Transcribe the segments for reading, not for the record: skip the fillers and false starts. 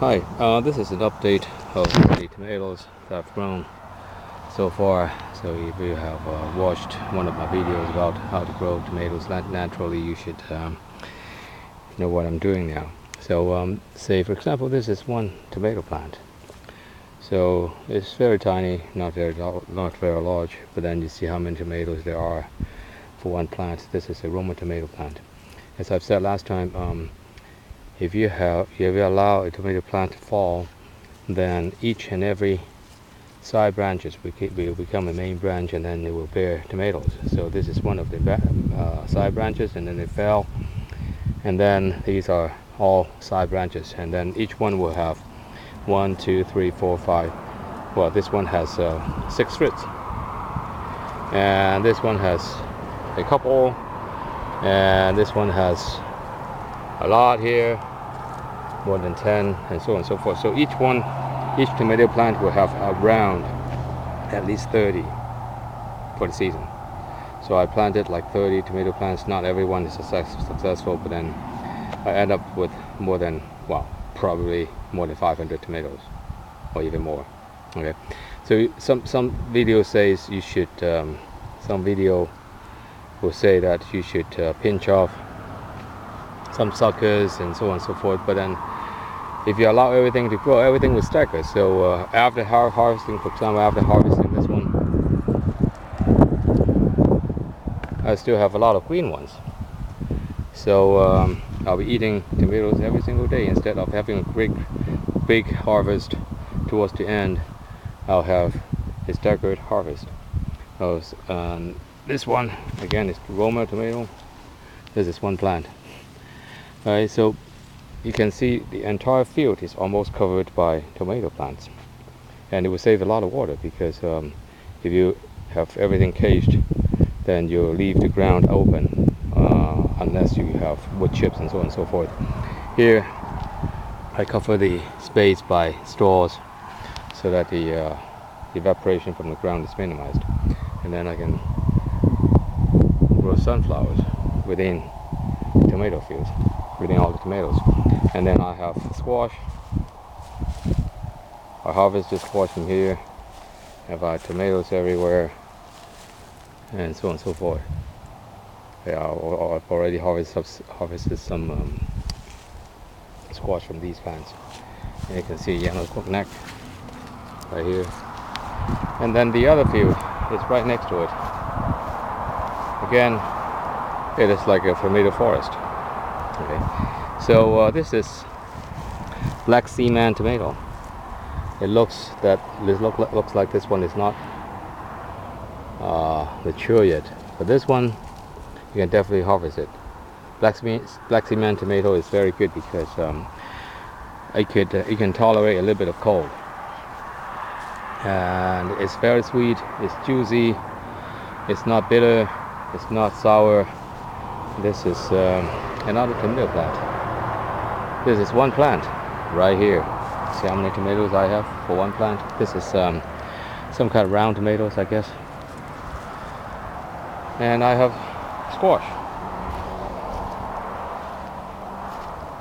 Hi, this is an update of the tomatoes that I've grown so far. So if you have watched one of my videos about how to grow tomatoes naturally, you should know what I'm doing now. So say for example, this is one tomato plant. So it's very tiny, not very large, but then you see how many tomatoes there are for one plant. This is a Roma tomato plant. As I've said last time, if you allow a tomato plant to fall, then each and every side branches will become a main branch, and then it will bear tomatoes. So this is one of the side branches, and then it fell, and then these are all side branches, and then each one will have 1, 2, 3, 4, 5. Well, this one has 6 roots, and this one has a couple, and this one has a lot here, more than 10, and so on and so forth. So each tomato plant will have around at least 30 for the season. So I planted like 30 tomato plants. Not everyone is successful, but then I end up with more than, well, probably more than 500 tomatoes, or even more. Okay, so some video says you should, some video will say that you should pinch off some suckers and so on and so forth, but then if you allow everything to grow, everything will stagger. So after harvesting, for example, after harvesting this one, I still have a lot of green ones. So I'll be eating tomatoes every single day. Instead of having a big harvest towards the end, I'll have a staggered harvest. This one again is Roma tomato. This is one plant. Alright, so you can see the entire field is almost covered by tomato plants, and it will save a lot of water, because if you have everything caged, then you'll leave the ground open unless you have wood chips and so on and so forth. Here I cover the space by straws so that the evaporation from the ground is minimized, and then I can grow sunflowers within the tomato fields, within all the tomatoes. And then I have squash. I harvest the squash from here. I have tomatoes everywhere, and so on and so forth. Yeah, I've already harvested some squash from these plants. And you can see yellow neck right here. And then the other field is right next to it. Again, it is like a tomato forest. Okay, so this is black seaman tomato. It looks like this one is not mature yet, but this one you can definitely harvest it. Black seaman tomato is very good because it can tolerate a little bit of cold, and it's very sweet. It's juicy. It's not bitter. It's not sour. This is another tomato plant. This is one plant right here. See how many tomatoes I have for one plant? This is some kind of round tomatoes, I guess. And I have squash,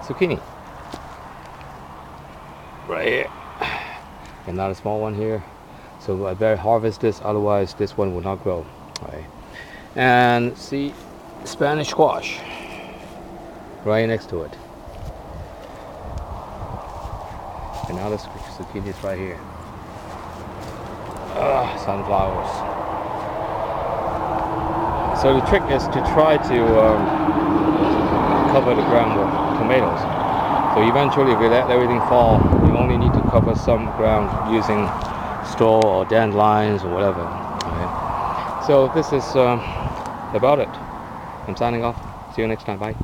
zucchini right here, another small one here. So I better harvest this, otherwise this one will not grow. Right. And see, Spanish squash right next to it. Another zucchini is right here. Sunflowers. So the trick is to try to cover the ground with tomatoes. So eventually, if you let everything fall, you only need to cover some ground using straw or dandelions or whatever. Okay. So this is about it. I'm signing off. See you next time. Bye.